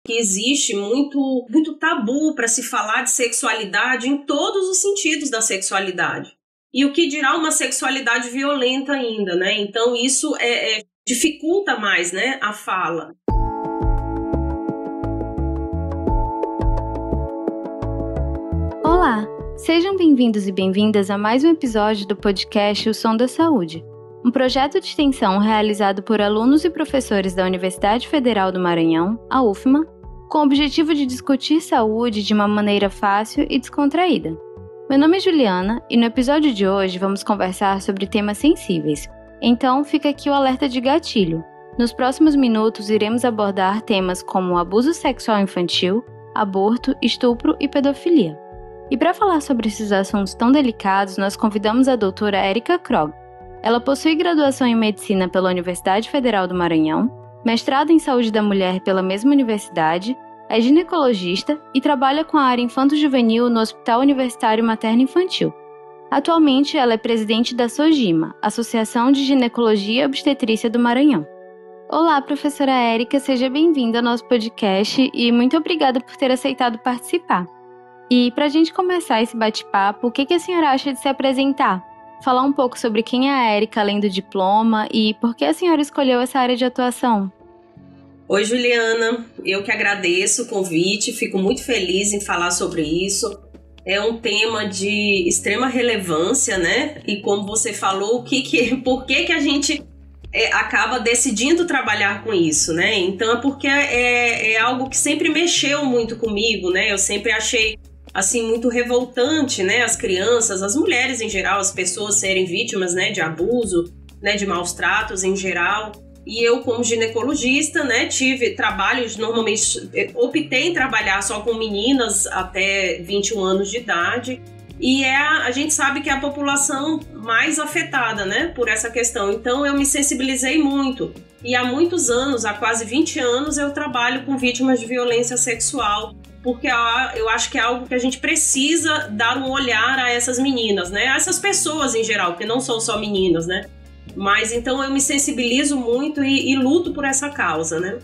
que existe muito tabu para se falar de sexualidade em todos os sentidos da sexualidade. E o que dirá uma sexualidade violenta ainda, né? Então isso dificulta mais, né, a fala. Olá, sejam bem-vindos e bem-vindas a mais um episódio do podcast O Som da Saúde, um projeto de extensão realizado por alunos e professores da Universidade Federal do Maranhão, a UFMA, com o objetivo de discutir saúde de uma maneira fácil e descontraída. Meu nome é Juliana e no episódio de hoje vamos conversar sobre temas sensíveis. Então fica aqui o alerta de gatilho. Nos próximos minutos iremos abordar temas como abuso sexual infantil, aborto, estupro e pedofilia. E para falar sobre esses assuntos tão delicados, nós convidamos a doutora Érica Krog. Ela possui graduação em Medicina pela Universidade Federal do Maranhão, mestrado em Saúde da Mulher pela mesma universidade, é ginecologista e trabalha com a área infanto-juvenil no Hospital Universitário Materno-Infantil. Atualmente, ela é presidente da SOGIMA, Associação de Ginecologia e Obstetrícia do Maranhão. Olá, professora Érica, seja bem-vinda ao nosso podcast e muito obrigada por ter aceitado participar. E para a gente começar esse bate-papo, o que a senhora acha de se apresentar? Falar um pouco sobre quem é a Érica além do diploma e por que a senhora escolheu essa área de atuação? Oi, Juliana, eu que agradeço o convite, fico muito feliz em falar sobre isso. É um tema de extrema relevância, né? E como você falou, por que a gente acaba decidindo trabalhar com isso, né? Então é porque é algo que sempre mexeu muito comigo, né? Eu sempre achei assim muito revoltante, né? As crianças, as mulheres em geral, as pessoas serem vítimas, né, de abuso, né, de maus tratos em geral. E eu, como ginecologista, né, tive trabalhos, normalmente optei em trabalhar só com meninas até 21 anos de idade. E a gente sabe que é a população mais afetada, né, por essa questão. Então eu me sensibilizei muito. E há muitos anos, há quase 20 anos, eu trabalho com vítimas de violência sexual, porque eu acho que é algo que a gente precisa dar um olhar a essas meninas, né, a essas pessoas em geral, porque não são só meninas, né. Mas então eu me sensibilizo muito e luto por essa causa, né.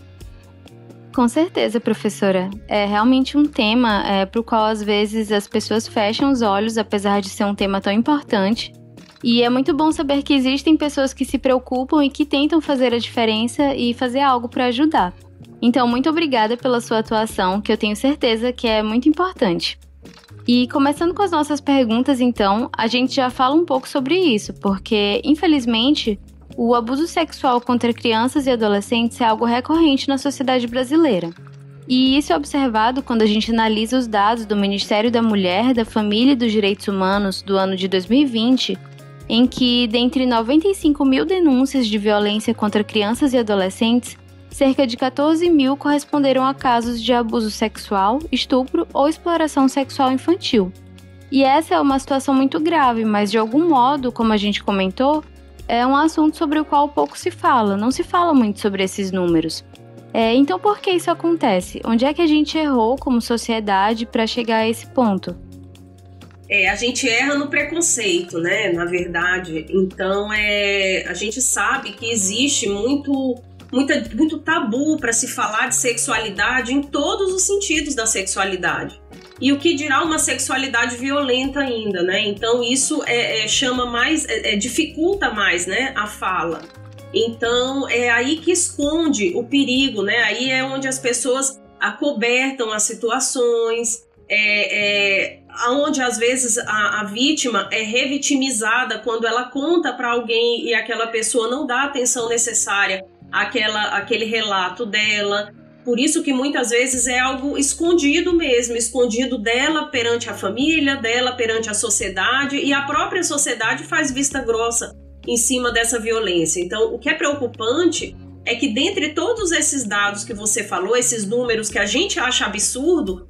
Com certeza, professora. É realmente um tema para o qual às vezes as pessoas fecham os olhos, apesar de ser um tema tão importante. E é muito bom saber que existem pessoas que se preocupam e que tentam fazer a diferença e fazer algo para ajudar. Então, muito obrigada pela sua atuação, que eu tenho certeza que é muito importante. E começando com as nossas perguntas, então, a gente já fala um pouco sobre isso, porque, infelizmente, o abuso sexual contra crianças e adolescentes é algo recorrente na sociedade brasileira. E isso é observado quando a gente analisa os dados do Ministério da Mulher, da Família e dos Direitos Humanos do ano de 2020, em que, dentre 95 mil denúncias de violência contra crianças e adolescentes, cerca de 14 mil corresponderam a casos de abuso sexual, estupro ou exploração sexual infantil. E essa é uma situação muito grave, mas de algum modo, como a gente comentou, é um assunto sobre o qual pouco se fala, não se fala muito sobre esses números. Então por que isso acontece? Onde é que a gente errou como sociedade para chegar a esse ponto? A gente erra no preconceito, né, na verdade. Então, a gente sabe que existe muito tabu para se falar de sexualidade em todos os sentidos da sexualidade. E o que dirá uma sexualidade violenta ainda, né? Então, isso chama mais, dificulta mais, né, a fala. Então, é aí que esconde o perigo, né? Aí é onde as pessoas acobertam as situações, onde às vezes a vítima é revitimizada quando ela conta para alguém e aquela pessoa não dá a atenção necessária àquele relato dela. Por isso que muitas vezes é algo escondido mesmo, escondido dela perante a família, dela perante a sociedade, e a própria sociedade faz vista grossa em cima dessa violência. Então, o que é preocupante é que dentre todos esses dados que você falou, esses números que a gente acha absurdo,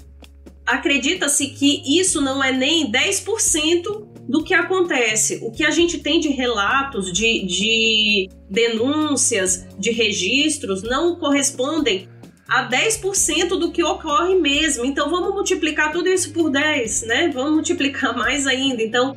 acredita-se que isso não é nem 10% do que acontece. O que a gente tem de relatos, de denúncias, de registros, não correspondem a 10% do que ocorre mesmo. Então, vamos multiplicar tudo isso por 10, né? Vamos multiplicar mais ainda. Então,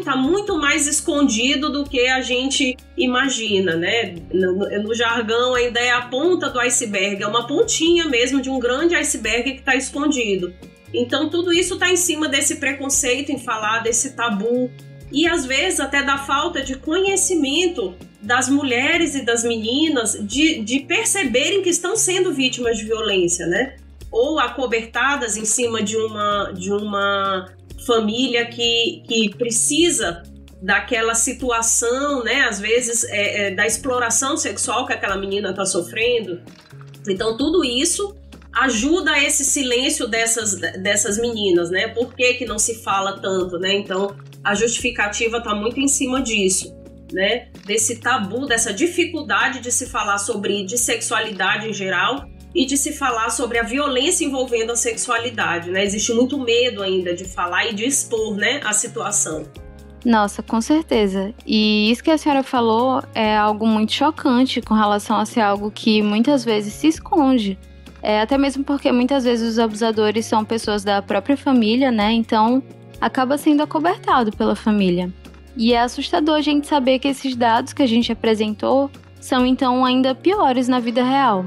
tá muito mais escondido do que a gente imagina, né? No jargão ainda é a ponta do iceberg, é uma pontinha mesmo de um grande iceberg que está escondido. Então tudo isso está em cima desse preconceito em falar, desse tabu, e às vezes até da falta de conhecimento das mulheres e das meninas de perceberem que estão sendo vítimas de violência, né? Ou acobertadas em cima de uma família que precisa daquela situação, né? Às vezes da exploração sexual que aquela menina está sofrendo. Então tudo isso ajuda esse silêncio dessas meninas, né? Por que não se fala tanto, né? Então a justificativa está muito em cima disso, né? Desse tabu, dessa dificuldade de se falar de sexualidade em geral e de se falar sobre a violência envolvendo a sexualidade, né? Existe muito medo ainda de falar e de expor, né, a situação. Nossa, com certeza. E isso que a senhora falou é algo muito chocante com relação a ser algo que muitas vezes se esconde. Até mesmo porque muitas vezes os abusadores são pessoas da própria família, né? Então acaba sendo acobertado pela família. E é assustador a gente saber que esses dados que a gente apresentou são então ainda piores na vida real.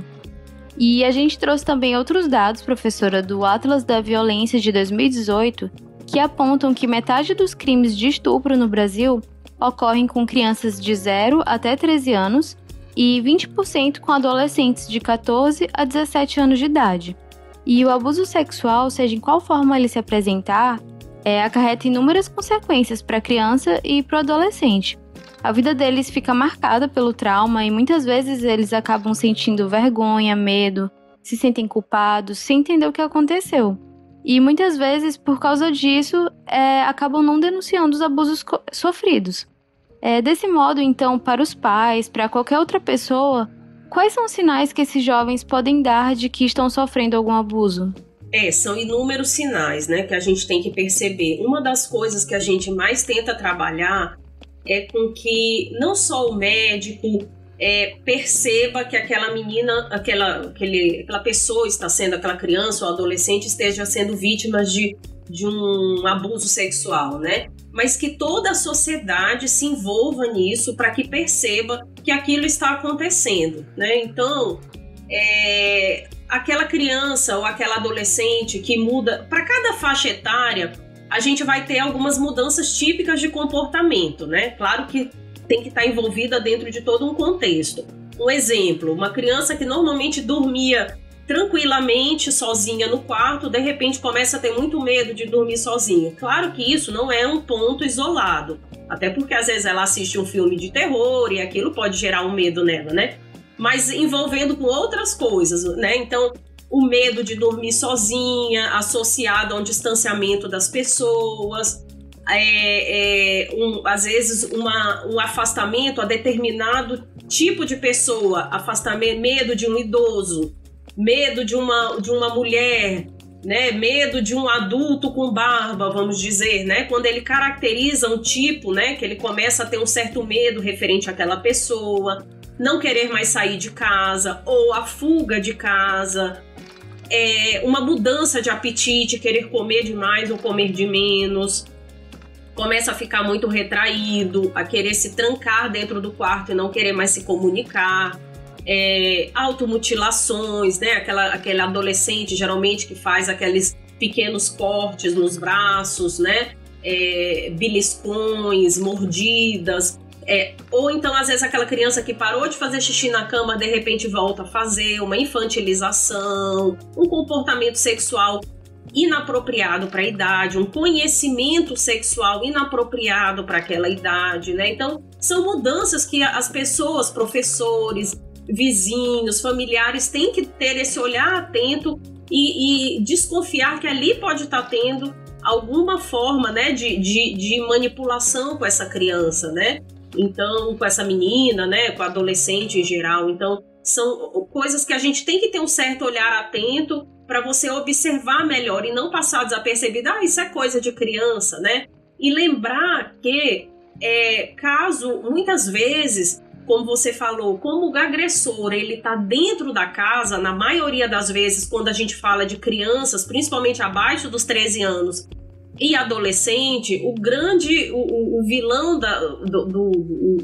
E a gente trouxe também outros dados, professora, do Atlas da Violência de 2018, que apontam que metade dos crimes de estupro no Brasil ocorrem com crianças de 0 até 13 anos e 20% com adolescentes de 14 a 17 anos de idade. E o abuso sexual, seja em qual forma ele se apresentar, acarreta inúmeras consequências para a criança e para o adolescente. A vida deles fica marcada pelo trauma e muitas vezes eles acabam sentindo vergonha, medo, se sentem culpados, sem entender o que aconteceu. E muitas vezes, por causa disso, acabam não denunciando os abusos sofridos. Desse modo, então, para os pais, para qualquer outra pessoa, quais são os sinais que esses jovens podem dar de que estão sofrendo algum abuso? São inúmeros sinais, né, que a gente tem que perceber. Uma das coisas que a gente mais tenta trabalhar é com que não só o médico perceba que aquela menina, aquela pessoa está sendo, aquela criança ou adolescente esteja sendo vítima de um abuso sexual, né? Mas que toda a sociedade se envolva nisso para que perceba que aquilo está acontecendo, né? Então, aquela criança ou aquela adolescente que muda, para cada faixa etária, a gente vai ter algumas mudanças típicas de comportamento, né? Claro que tem que estar envolvida dentro de todo um contexto. Um exemplo, uma criança que normalmente dormia tranquilamente sozinha no quarto, de repente começa a ter muito medo de dormir sozinha. Claro que isso não é um ponto isolado, até porque às vezes ela assiste um filme de terror e aquilo pode gerar um medo nela, né? Mas envolvendo com outras coisas, né? Então, o medo de dormir sozinha, associado a um distanciamento das pessoas, às vezes um afastamento a determinado tipo de pessoa, medo de um idoso, medo de uma mulher, né? Medo de um adulto com barba, vamos dizer, né? Quando ele caracteriza um tipo, né? Que ele começa a ter um certo medo referente àquela pessoa, não querer mais sair de casa, ou a fuga de casa, uma mudança de apetite, querer comer demais ou comer de menos, começa a ficar muito retraído, a querer se trancar dentro do quarto e não querer mais se comunicar, automutilações, né? Aquele adolescente geralmente que faz aqueles pequenos cortes nos braços, né? Beliscões, mordidas, ou então às vezes aquela criança que parou de fazer xixi na cama de repente volta a fazer, uma infantilização, um comportamento sexual inapropriado para a idade, um conhecimento sexual inapropriado para aquela idade, né? Então são mudanças que as pessoas, professores, vizinhos, familiares têm que ter esse olhar atento e desconfiar que ali pode estar tendo alguma forma, né, de manipulação com essa criança, né? Então, com essa menina, né, com a adolescente em geral. Então, são coisas que a gente tem que ter um certo olhar atento para você observar melhor e não passar desapercebido, isso é coisa de criança, né? E lembrar que, caso, muitas vezes, como você falou, como o agressor ele está dentro da casa, na maioria das vezes, quando a gente fala de crianças, principalmente abaixo dos 13 anos, e adolescente, o vilão,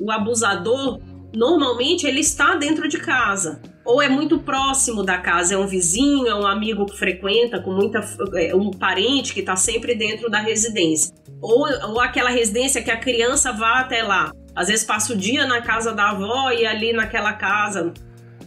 o abusador, normalmente ele está dentro de casa, ou é muito próximo da casa, é um vizinho, é um amigo que frequenta, um parente que está sempre dentro da residência, ou aquela residência que a criança vá até lá, às vezes passa o dia na casa da avó e ali naquela casa,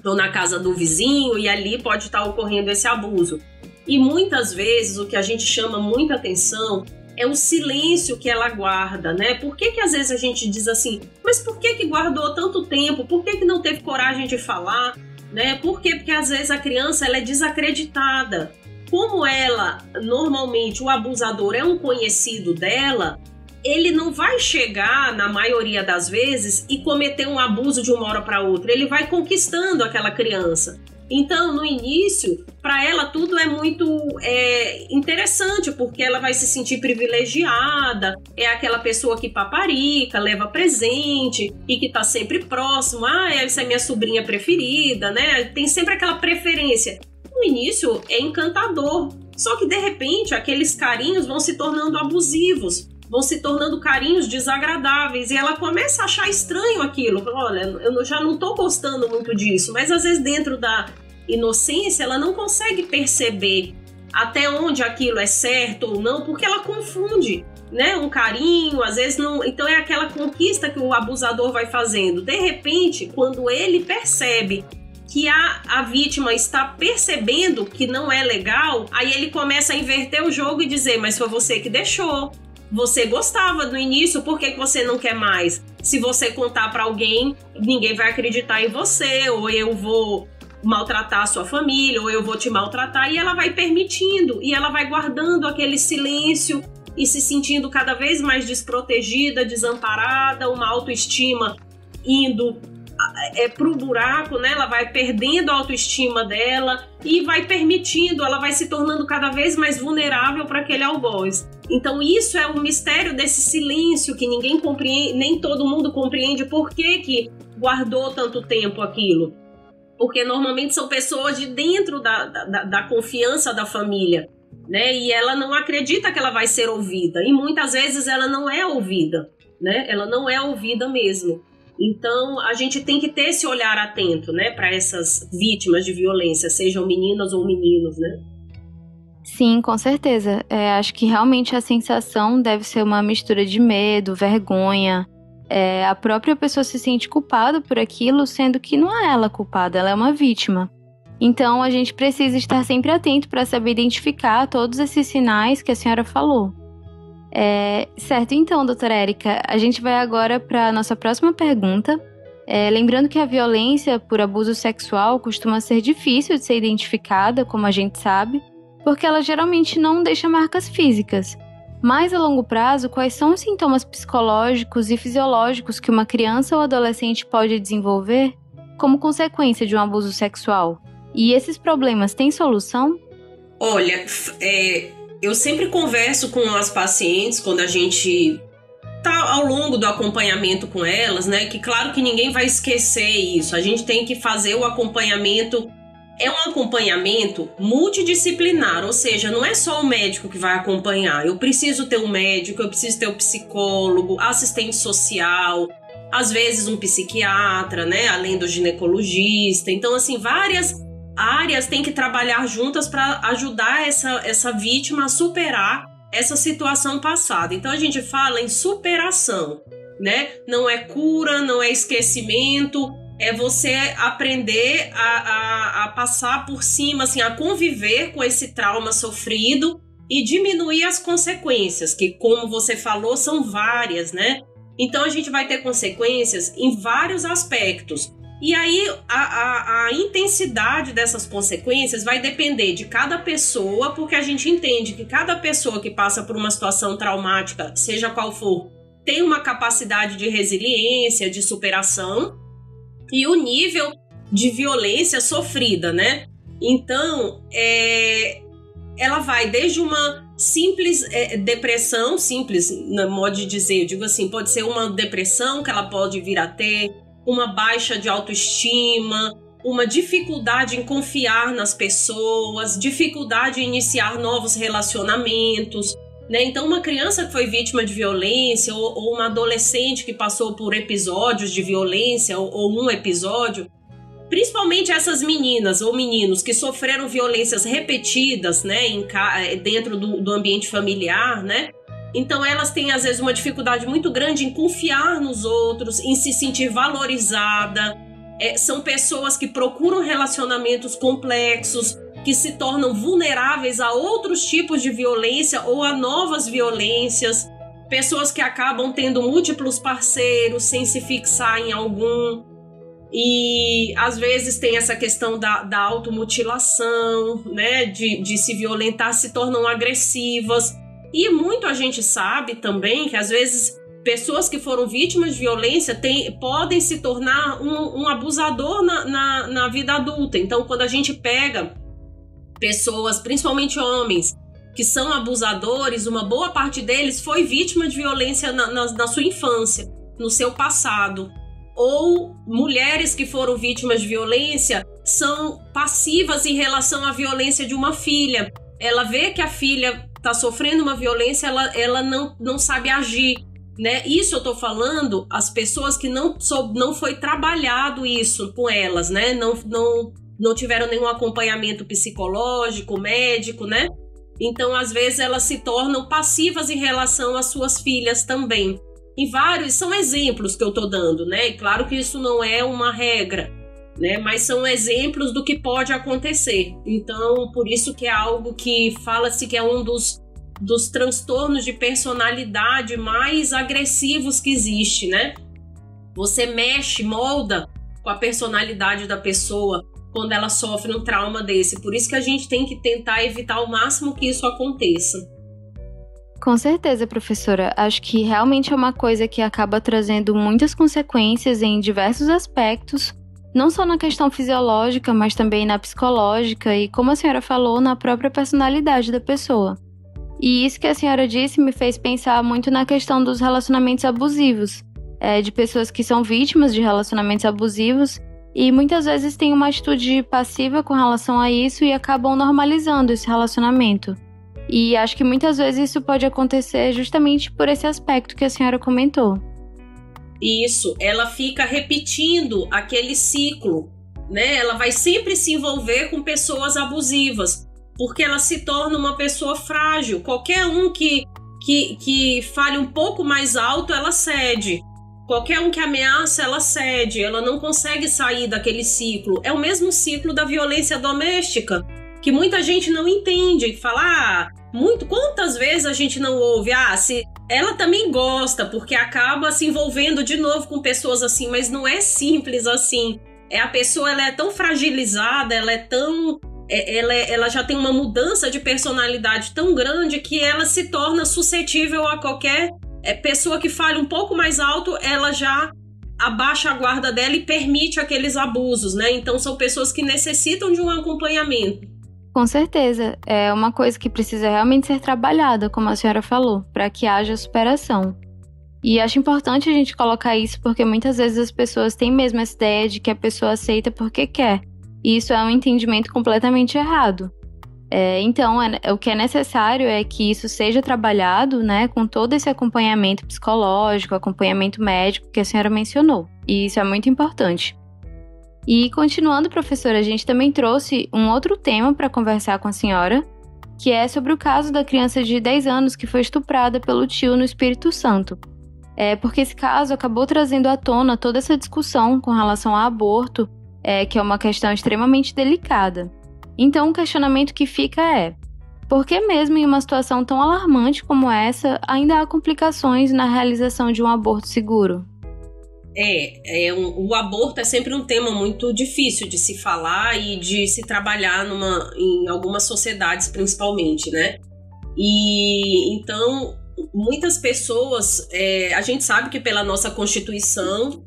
ou na casa do vizinho, e ali pode estar ocorrendo esse abuso. E muitas vezes o que a gente chama muita atenção é o silêncio que ela guarda, né? Por que às vezes a gente diz assim, mas por que guardou tanto tempo? Por que não teve coragem de falar? Né? Por quê? Porque às vezes a criança ela é desacreditada. Como ela, normalmente, o abusador é um conhecido dela, ele não vai chegar, na maioria das vezes, e cometer um abuso de uma hora para outra. Ele vai conquistando aquela criança. Então, no início, para ela tudo é muito interessante, porque ela vai se sentir privilegiada, é aquela pessoa que paparica, leva presente e que está sempre próximo. Essa é minha sobrinha preferida, né? Tem sempre aquela preferência. No início é encantador, só que de repente aqueles carinhos vão se tornando abusivos, vão se tornando carinhos desagradáveis, e ela começa a achar estranho aquilo. Olha, eu já não estou gostando muito disso, mas às vezes dentro da inocência ela não consegue perceber até onde aquilo é certo ou não, porque ela confunde, né? Um carinho, às vezes não. Então é aquela conquista que o abusador vai fazendo. De repente, quando ele percebe que a vítima está percebendo que não é legal, aí ele começa a inverter o jogo e dizer, mas foi você que deixou. Você gostava no início, por que você não quer mais? Se você contar para alguém, ninguém vai acreditar em você, ou eu vou maltratar a sua família, ou eu vou te maltratar, e ela vai permitindo, e ela vai guardando aquele silêncio e se sentindo cada vez mais desprotegida, desamparada, uma autoestima indo pro buraco, né? Ela vai perdendo a autoestima dela e vai permitindo, ela vai se tornando cada vez mais vulnerável para aquele algoz. Então isso é o mistério desse silêncio que ninguém compreende, nem todo mundo compreende por que guardou tanto tempo aquilo. Porque normalmente são pessoas de dentro da confiança da família, né? E ela não acredita que ela vai ser ouvida, e muitas vezes ela não é ouvida, né? Ela não é ouvida mesmo. Então, a gente tem que ter esse olhar atento, né, para essas vítimas de violência, sejam meninas ou meninos, né? Sim, com certeza. Acho que realmente a sensação deve ser uma mistura de medo, vergonha. A própria pessoa se sente culpada por aquilo, sendo que não é ela culpada, ela é uma vítima. Então, a gente precisa estar sempre atento para saber identificar todos esses sinais que a senhora falou. Certo, então, doutora Érica, a gente vai agora para a nossa próxima pergunta. Lembrando que a violência por abuso sexual costuma ser difícil de ser identificada, como a gente sabe, porque ela geralmente não deixa marcas físicas. Mas a longo prazo, quais são os sintomas psicológicos e fisiológicos que uma criança ou adolescente pode desenvolver como consequência de um abuso sexual? E esses problemas têm solução? Olha, eu sempre converso com as pacientes quando a gente tá ao longo do acompanhamento com elas, né? Que claro que ninguém vai esquecer isso. A gente tem que fazer o acompanhamento. É um acompanhamento multidisciplinar, ou seja, não é só o médico que vai acompanhar. Eu preciso ter um médico, eu preciso ter um psicólogo, assistente social, às vezes um psiquiatra, né? Além do ginecologista. Então, assim, várias áreas têm que trabalhar juntas para ajudar essa vítima a superar essa situação passada. Então a gente fala em superação, né? Não é cura, não é esquecimento, é você aprender a passar por cima, assim, a conviver com esse trauma sofrido e diminuir as consequências, que, como você falou, são várias, né? Então a gente vai ter consequências em vários aspectos. E aí a intensidade dessas consequências vai depender de cada pessoa, porque a gente entende que cada pessoa que passa por uma situação traumática, seja qual for, tem uma capacidade de resiliência, de superação e o nível de violência sofrida, né? Então, ela vai desde uma simples depressão, simples no modo de dizer, eu digo assim, pode ser uma depressão que ela pode vir a ter, uma baixa de autoestima, uma dificuldade em confiar nas pessoas, dificuldade em iniciar novos relacionamentos, né? Então, uma criança que foi vítima de violência ou uma adolescente que passou por episódios de violência ou um episódio, principalmente essas meninas ou meninos que sofreram violências repetidas, né, dentro do ambiente familiar, né? Então elas têm às vezes uma dificuldade muito grande em confiar nos outros, em se sentir valorizada. São pessoas que procuram relacionamentos complexos, que se tornam vulneráveis a outros tipos de violência ou a novas violências. Pessoas que acabam tendo múltiplos parceiros sem se fixar em algum. E às vezes tem essa questão da automutilação, né, de se violentar, se tornam agressivas. E muito a gente sabe também que às vezes pessoas que foram vítimas de violência podem se tornar um abusador na vida adulta. Então, quando a gente pega pessoas, principalmente homens, que são abusadores, uma boa parte deles foi vítima de violência na sua infância, no seu passado. Ou mulheres que foram vítimas de violência são passivas em relação à violência de uma filha. Ela vê que a filha está sofrendo uma violência, ela não sabe agir, né? Isso eu estou falando as pessoas que não foi trabalhado isso com elas, né? Não tiveram nenhum acompanhamento psicológico, médico, né? Então, às vezes, elas se tornam passivas em relação às suas filhas também. E vários são exemplos que eu estou dando, né? E claro que isso não é uma regra, né? Mas são exemplos do que pode acontecer. Então, por isso que é algo que fala-se que é um dos transtornos de personalidade mais agressivos que existe, né? Você mexe, molda com a personalidade da pessoa quando ela sofre um trauma desse. Por isso que a gente tem que tentar evitar ao máximo que isso aconteça. Com certeza, professora. Acho que realmente é uma coisa que acaba trazendo muitas consequências em diversos aspectos, não só na questão fisiológica, mas também na psicológica e, como a senhora falou, na própria personalidade da pessoa. E isso que a senhora disse me fez pensar muito na questão dos relacionamentos abusivos, de pessoas que são vítimas de relacionamentos abusivos e muitas vezes têm uma atitude passiva com relação a isso e acabam normalizando esse relacionamento. E acho que muitas vezes isso pode acontecer justamente por esse aspecto que a senhora comentou. Isso, ela fica repetindo aquele ciclo, né? Ela vai sempre se envolver com pessoas abusivas, porque ela se torna uma pessoa frágil. Qualquer um que fale um pouco mais alto, ela cede. Qualquer um que ameaça, ela cede. Ela não consegue sair daquele ciclo. É o mesmo ciclo da violência doméstica, que muita gente não entende. Fala, quantas vezes a gente não ouve? Se ela também gosta, porque acaba se envolvendo de novo com pessoas assim, mas não é simples assim. A pessoa ela é tão fragilizada, ela já tem uma mudança de personalidade tão grande que ela se torna suscetível a qualquer pessoa que fale um pouco mais alto, ela já abaixa a guarda dela e permite aqueles abusos, né? Então são pessoas que necessitam de um acompanhamento. Com certeza, é uma coisa que precisa realmente ser trabalhada, como a senhora falou, para que haja superação. E acho importante a gente colocar isso porque muitas vezes as pessoas têm mesmo essa ideia de que a pessoa aceita porque quer. E isso é um entendimento completamente errado. Então, o que é necessário é que isso seja trabalhado, né, com todo esse acompanhamento psicológico, acompanhamento médico que a senhora mencionou. E isso é muito importante. E continuando, professora, a gente também trouxe um outro tema para conversar com a senhora, que é sobre o caso da criança de 10 anos que foi estuprada pelo tio no Espírito Santo. Porque esse caso acabou trazendo à tona toda essa discussão com relação ao aborto, que é uma questão extremamente delicada. Então, o questionamento que fica é: por que mesmo em uma situação tão alarmante como essa, ainda há complicações na realização de um aborto seguro? O aborto é sempre um tema muito difícil de se falar e de se trabalhar em algumas sociedades, principalmente, né? E então, muitas pessoas, a gente sabe que pela nossa Constituição,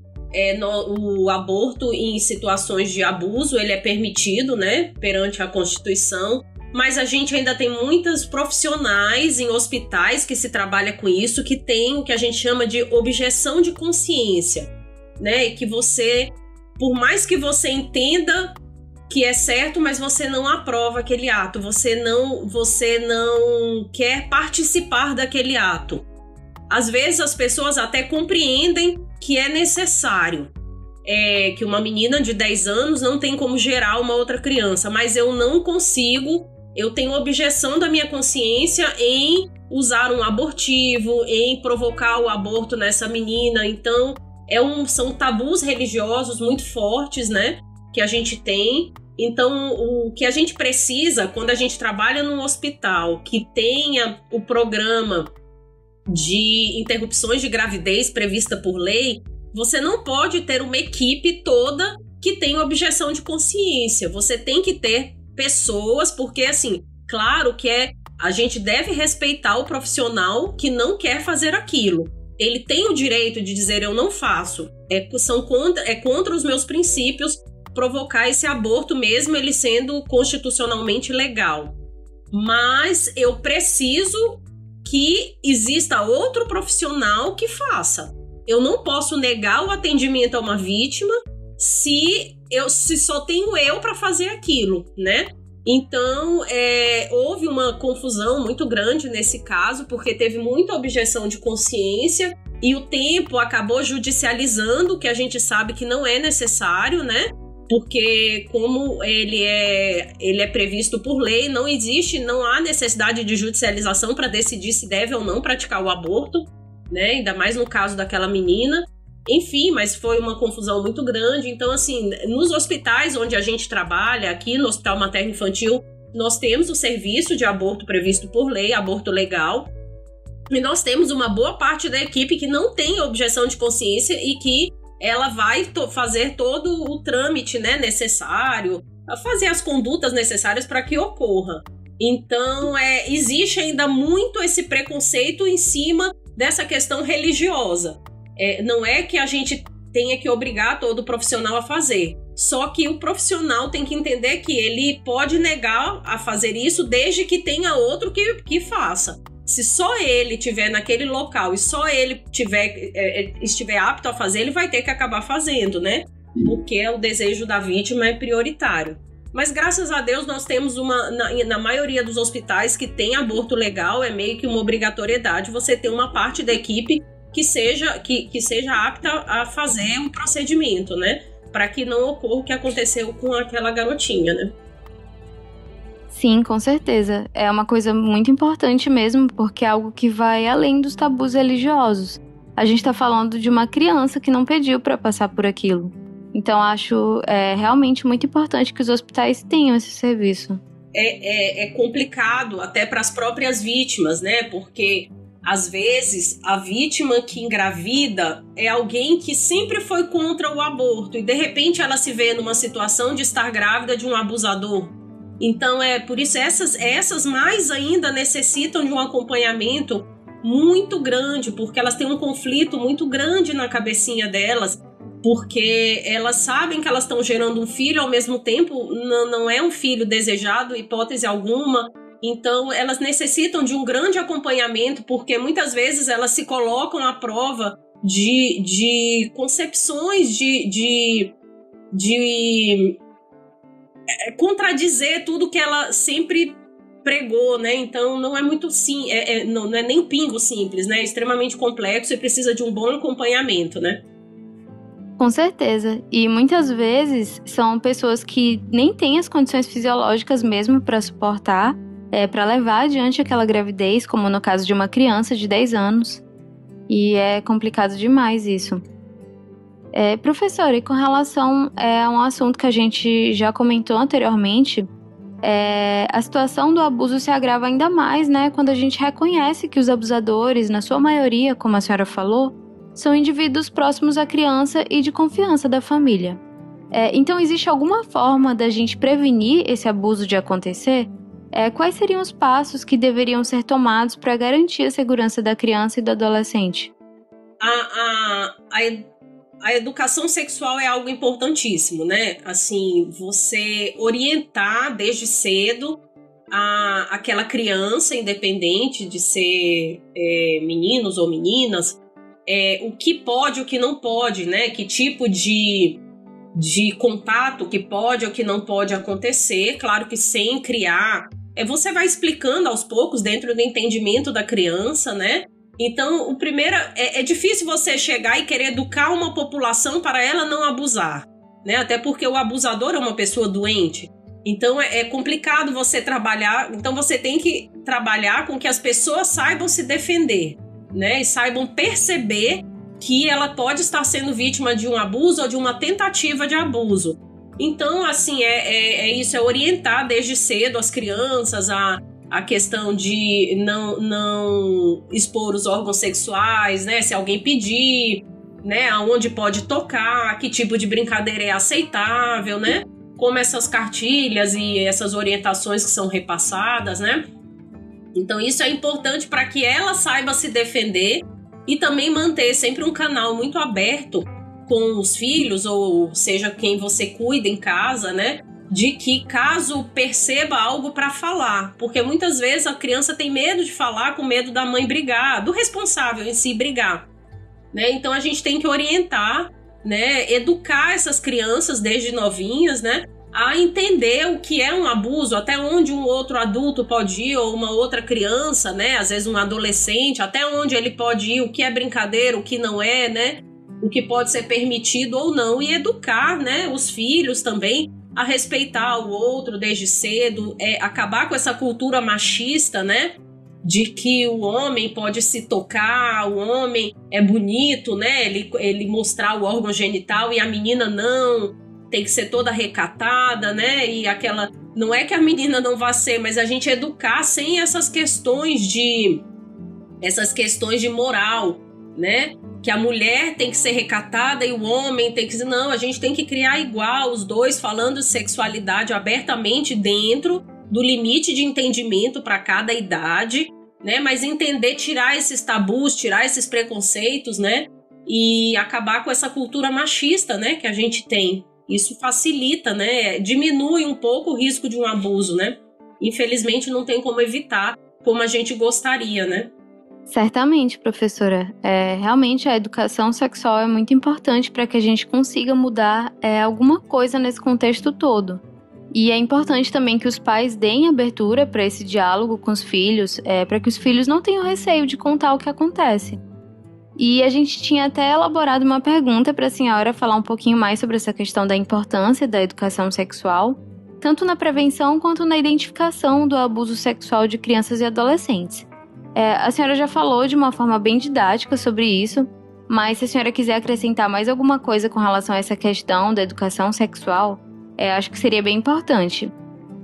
o aborto em situações de abuso, ele é permitido, né, perante a Constituição, mas a gente ainda tem muitos profissionais em hospitais que se trabalha com isso, que tem o que a gente chama de objeção de consciência, né, que você, por mais que você entenda que é certo, mas você não aprova aquele ato, você não quer participar daquele ato. Às vezes as pessoas até compreendem que é necessário, que uma menina de 10 anos não tem como gerar uma outra criança, mas eu não consigo, eu tenho objeção da minha consciência em usar um abortivo, em provocar o aborto nessa menina. Então, são tabus religiosos muito fortes, né, que a gente tem. Então, o que a gente precisa, quando a gente trabalha num hospital que tenha o programa de interrupções de gravidez prevista por lei, você não pode ter uma equipe toda que tem objeção de consciência. Você tem que ter pessoas, porque, assim, claro que a gente deve respeitar o profissional que não quer fazer aquilo. Ele tem o direito de dizer, eu não faço. É contra os meus princípios provocar esse aborto, mesmo ele sendo constitucionalmente legal. Mas eu preciso que exista outro profissional que faça. Eu não posso negar o atendimento a uma vítima se só tenho eu para fazer aquilo, né? Então, houve uma confusão muito grande nesse caso, porque teve muita objeção de consciência e o tempo acabou judicializando, que a gente sabe que não é necessário, né? Porque como ele é previsto por lei, não há necessidade de judicialização para decidir se deve ou não praticar o aborto, né? Ainda mais no caso daquela menina. Enfim, mas foi uma confusão muito grande. Então, assim, nos hospitais onde a gente trabalha, aqui no Hospital Materno Infantil, nós temos o serviço de aborto previsto por lei, aborto legal, e nós temos uma boa parte da equipe que não tem objeção de consciência e que ela vai fazer todo o trâmite, né, necessário, fazer as condutas necessárias para que ocorra. Então, existe ainda muito esse preconceito em cima dessa questão religiosa. Não é que a gente tenha que obrigar todo profissional a fazer, só que o profissional tem que entender que ele pode negar a fazer isso desde que tenha outro que faça. Se só ele estiver naquele local e só ele estiver apto a fazer, ele vai ter que acabar fazendo, né? Porque o desejo da vítima é prioritário. Mas graças a Deus nós temos na maioria dos hospitais que tem aborto legal, é meio que uma obrigatoriedade você ter uma parte da equipe que seja apta a fazer um procedimento, né? Para que não ocorra o que aconteceu com aquela garotinha, né? Sim, com certeza. É uma coisa muito importante mesmo, porque é algo que vai além dos tabus religiosos. A gente está falando de uma criança que não pediu para passar por aquilo. Então, acho realmente muito importante que os hospitais tenham esse serviço. É complicado até para as próprias vítimas, né? Porque às vezes, a vítima que engravida é alguém que sempre foi contra o aborto e, de repente, ela se vê numa situação de estar grávida de um abusador. Então, por isso, essas mais ainda necessitam de um acompanhamento muito grande, porque elas têm um conflito muito grande na cabecinha delas, porque elas sabem que elas estão gerando um filho, ao mesmo tempo, não é um filho desejado, hipótese alguma. Então, elas necessitam de um grande acompanhamento, porque muitas vezes elas se colocam à prova de concepções, de contradizer tudo que ela sempre pregou, né? Então, não é muito não é nem um pingo simples, né? É extremamente complexo e precisa de um bom acompanhamento, né? Com certeza. E muitas vezes são pessoas que nem têm as condições fisiológicas mesmo para suportar, para levar adiante aquela gravidez, como no caso de uma criança de 10 anos. E é complicado demais isso. Professora, e com relação a um assunto que a gente já comentou anteriormente, a situação do abuso se agrava ainda mais, né, quando a gente reconhece que os abusadores, na sua maioria, como a senhora falou, são indivíduos próximos à criança e de confiança da família. Então, existe alguma forma da gente prevenir esse abuso de acontecer? Quais seriam os passos que deveriam ser tomados para garantir a segurança da criança e do adolescente? A educação sexual é algo importantíssimo, né? Assim, você orientar desde cedo aquela criança, independente de ser meninos ou meninas, o que pode, o que não pode, né? Que tipo de de contato que pode ou que não pode acontecer, claro que sem criar. Você vai explicando aos poucos dentro do entendimento da criança, né? Então, o primeiro, é difícil você chegar e querer educar uma população para ela não abusar, né? Até porque o abusador é uma pessoa doente. Então, é complicado você trabalhar. Então, você tem que trabalhar com que as pessoas saibam se defender, né? E saibam perceber que ela pode estar sendo vítima de um abuso ou de uma tentativa de abuso. Então, assim, isso, é orientar desde cedo as crianças a questão de não expor os órgãos sexuais, né? Se alguém pedir, né? Aonde pode tocar, que tipo de brincadeira é aceitável, né? Como essas cartilhas e essas orientações que são repassadas, né? Então, isso é importante para que ela saiba se defender e também manter sempre um canal muito aberto com os filhos, ou seja, quem você cuida em casa, né? De que caso perceba algo para falar, porque muitas vezes a criança tem medo de falar, com medo da mãe brigar, do responsável em si brigar, né? Então a gente tem que orientar, né? Educar essas crianças desde novinhas, né? A entender o que é um abuso, até onde um outro adulto pode ir, ou uma outra criança, né? Às vezes um adolescente, até onde ele pode ir, o que é brincadeira, o que não é, né? O que pode ser permitido ou não, e educar, né? Os filhos também a respeitar o outro desde cedo, acabar com essa cultura machista, né? De que o homem pode se tocar, o homem é bonito, né? Ele mostrar o órgão genital e a menina não, tem que ser toda recatada, né? E aquela... Não é que a menina não vá ser, mas a gente educar sem essas questões de moral, né? Que a mulher tem que ser recatada e o homem tem que... Não, a gente tem que criar igual, os dois falando de sexualidade abertamente dentro do limite de entendimento para cada idade, né? Mas entender, tirar esses tabus, tirar esses preconceitos, né? E acabar com essa cultura machista, né? Que a gente tem. Isso facilita, né? Diminui um pouco o risco de um abuso, né? Infelizmente não tem como evitar como a gente gostaria, né? Certamente, professora. Realmente a educação sexual é muito importante para que a gente consiga mudar alguma coisa nesse contexto todo. E é importante também que os pais deem abertura para esse diálogo com os filhos, para que os filhos não tenham receio de contar o que acontece. E a gente tinha até elaborado uma pergunta para a senhora falar um pouquinho mais sobre essa questão da importância da educação sexual, tanto na prevenção quanto na identificação do abuso sexual de crianças e adolescentes. A senhora já falou de uma forma bem didática sobre isso, mas se a senhora quiser acrescentar mais alguma coisa com relação a essa questão da educação sexual, acho que seria bem importante.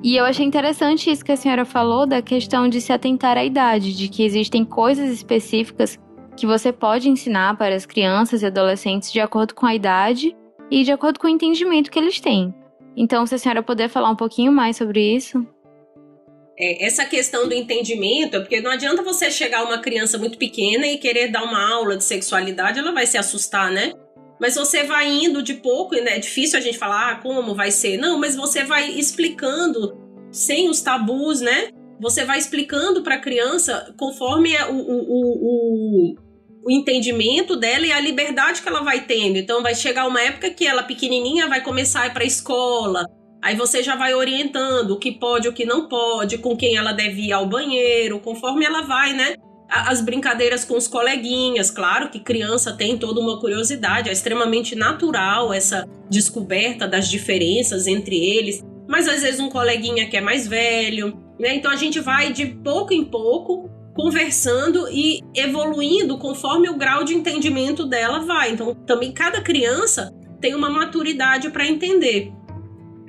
E eu achei interessante isso que a senhora falou da questão de se atentar à idade, de que existem coisas específicas que você pode ensinar para as crianças e adolescentes de acordo com a idade e de acordo com o entendimento que eles têm. Então, se a senhora puder falar um pouquinho mais sobre isso... Essa questão do entendimento, porque não adianta você chegar a uma criança muito pequena e querer dar uma aula de sexualidade, ela vai se assustar, né? Mas você vai indo de pouco, né? É difícil a gente falar como vai ser. Não, mas você vai explicando sem os tabus, né? Você vai explicando para a criança conforme o entendimento dela e a liberdade que ela vai tendo. Então vai chegar uma época que ela pequenininha vai começar a ir para a escola. Aí você já vai orientando o que pode, o que não pode, com quem ela deve ir ao banheiro, conforme ela vai, né? As brincadeiras com os coleguinhas, claro que criança tem toda uma curiosidade, é extremamente natural essa descoberta das diferenças entre eles, mas às vezes um coleguinha que é mais velho, né? Então a gente vai de pouco em pouco conversando e evoluindo conforme o grau de entendimento dela vai. Então também cada criança tem uma maturidade para entender.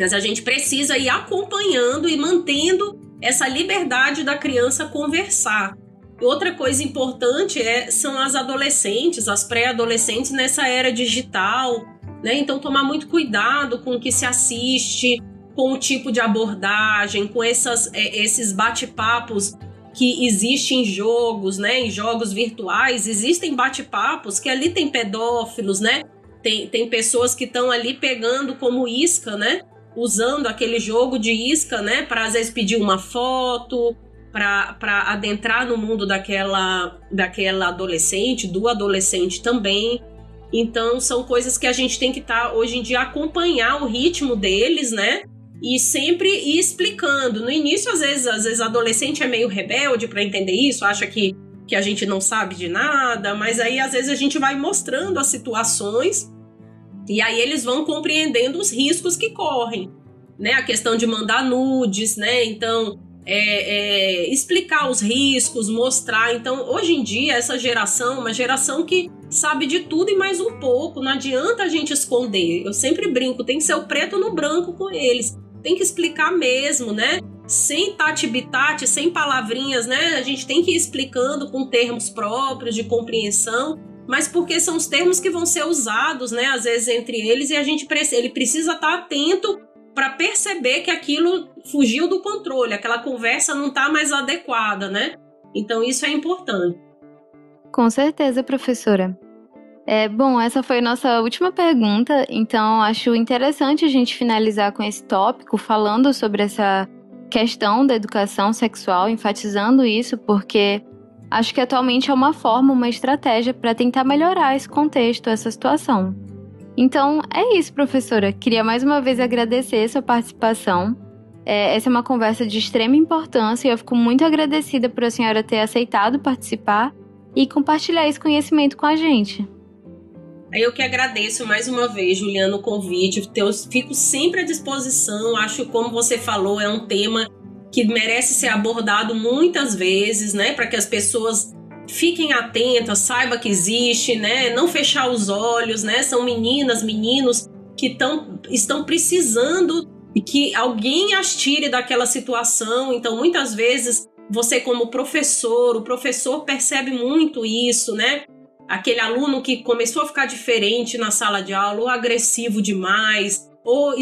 Mas a gente precisa ir acompanhando e mantendo essa liberdade da criança conversar. E outra coisa importante são as adolescentes, as pré-adolescentes nessa era digital, né? Então tomar muito cuidado com o que se assiste, com o tipo de abordagem, com esses bate-papos que existem em jogos, né? Em jogos virtuais existem bate-papos que ali tem pedófilos, né? Tem pessoas que estão ali pegando como isca, né? Usando aquele jogo de isca, né, para às vezes pedir uma foto, para adentrar no mundo daquela adolescente, do adolescente também. Então, são coisas que a gente tem que estar, hoje em dia, acompanhar o ritmo deles, né? E sempre ir explicando. No início, às vezes adolescente é meio rebelde para entender isso, acha que a gente não sabe de nada, mas aí, às vezes, a gente vai mostrando as situações e aí eles vão compreendendo os riscos que correm, né? A questão de mandar nudes, né? Então, explicar os riscos, mostrar. Então, hoje em dia, essa geração é uma geração que sabe de tudo e mais um pouco. Não adianta a gente esconder. Eu sempre brinco, tem que ser o preto no branco com eles. Tem que explicar mesmo, né? Sem tati-bitate, sem palavrinhas, né? A gente tem que ir explicando com termos próprios de compreensão, mas porque são os termos que vão ser usados, né? Às vezes entre eles, e ele precisa estar atento para perceber que aquilo fugiu do controle, aquela conversa não está mais adequada, né? Então isso é importante. Com certeza, professora. Bom, essa foi a nossa última pergunta, então acho interessante a gente finalizar com esse tópico, falando sobre essa questão da educação sexual, enfatizando isso, porque acho que atualmente é uma forma, uma estratégia para tentar melhorar esse contexto, essa situação. Então, é isso, professora. Queria mais uma vez agradecer sua participação. Essa é uma conversa de extrema importância e eu fico muito agradecida por a senhora ter aceitado participar e compartilhar esse conhecimento com a gente. Eu que agradeço mais uma vez, Juliana, o convite. Eu fico sempre à disposição. Acho que, como você falou, é um tema que merece ser abordado muitas vezes, né? Para que as pessoas fiquem atentas, saibam que existe, né? Não fechar os olhos, né? São meninas, meninos que estão precisando que alguém as tire daquela situação. Então, muitas vezes, você como professor, o professor percebe muito isso, né? Aquele aluno que começou a ficar diferente na sala de aula, ou agressivo demais, ou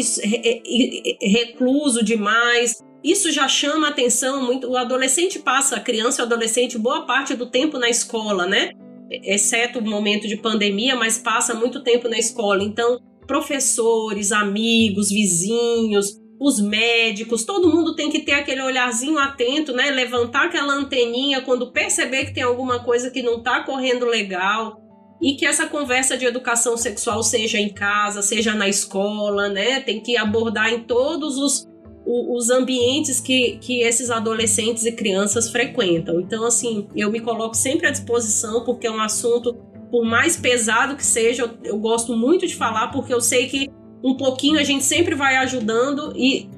recluso demais. Isso já chama atenção muito. O adolescente passa, a criança e o adolescente, boa parte do tempo na escola, né? Exceto o momento de pandemia, mas passa muito tempo na escola. Então, professores, amigos, vizinhos, os médicos, todo mundo tem que ter aquele olharzinho atento, né? Levantar aquela anteninha quando perceber que tem alguma coisa que não está correndo legal, e que essa conversa de educação sexual seja em casa, seja na escola, né? Tem que abordar em todos os ambientes que esses adolescentes e crianças frequentam. Então, assim, eu me coloco sempre à disposição, porque é um assunto, por mais pesado que seja, eu gosto muito de falar, porque eu sei que um pouquinho a gente sempre vai ajudando e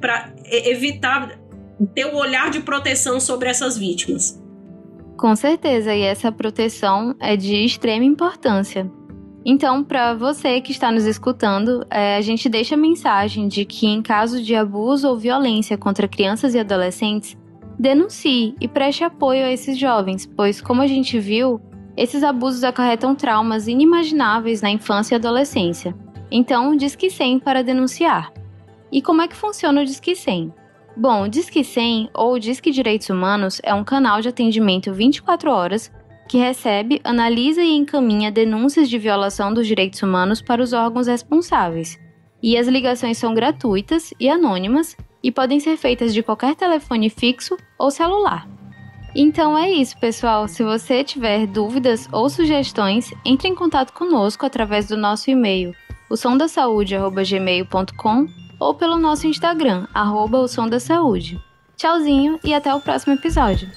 para evitar ter o olhar de proteção sobre essas vítimas. Com certeza, e essa proteção é de extrema importância. Então, para você que está nos escutando, a gente deixa a mensagem de que em caso de abuso ou violência contra crianças e adolescentes, denuncie e preste apoio a esses jovens, pois, como a gente viu, esses abusos acarretam traumas inimagináveis na infância e adolescência. Então, Disque 100 para denunciar. E como é que funciona o Disque 100? Bom, o Disque 100 ou Disque Direitos Humanos é um canal de atendimento 24 horas que recebe, analisa e encaminha denúncias de violação dos direitos humanos para os órgãos responsáveis. E as ligações são gratuitas e anônimas e podem ser feitas de qualquer telefone fixo ou celular. Então é isso, pessoal. Se você tiver dúvidas ou sugestões, entre em contato conosco através do nosso e-mail osomdasaude@gmail.com ou pelo nosso Instagram, @osomdasaúde. Tchauzinho e até o próximo episódio.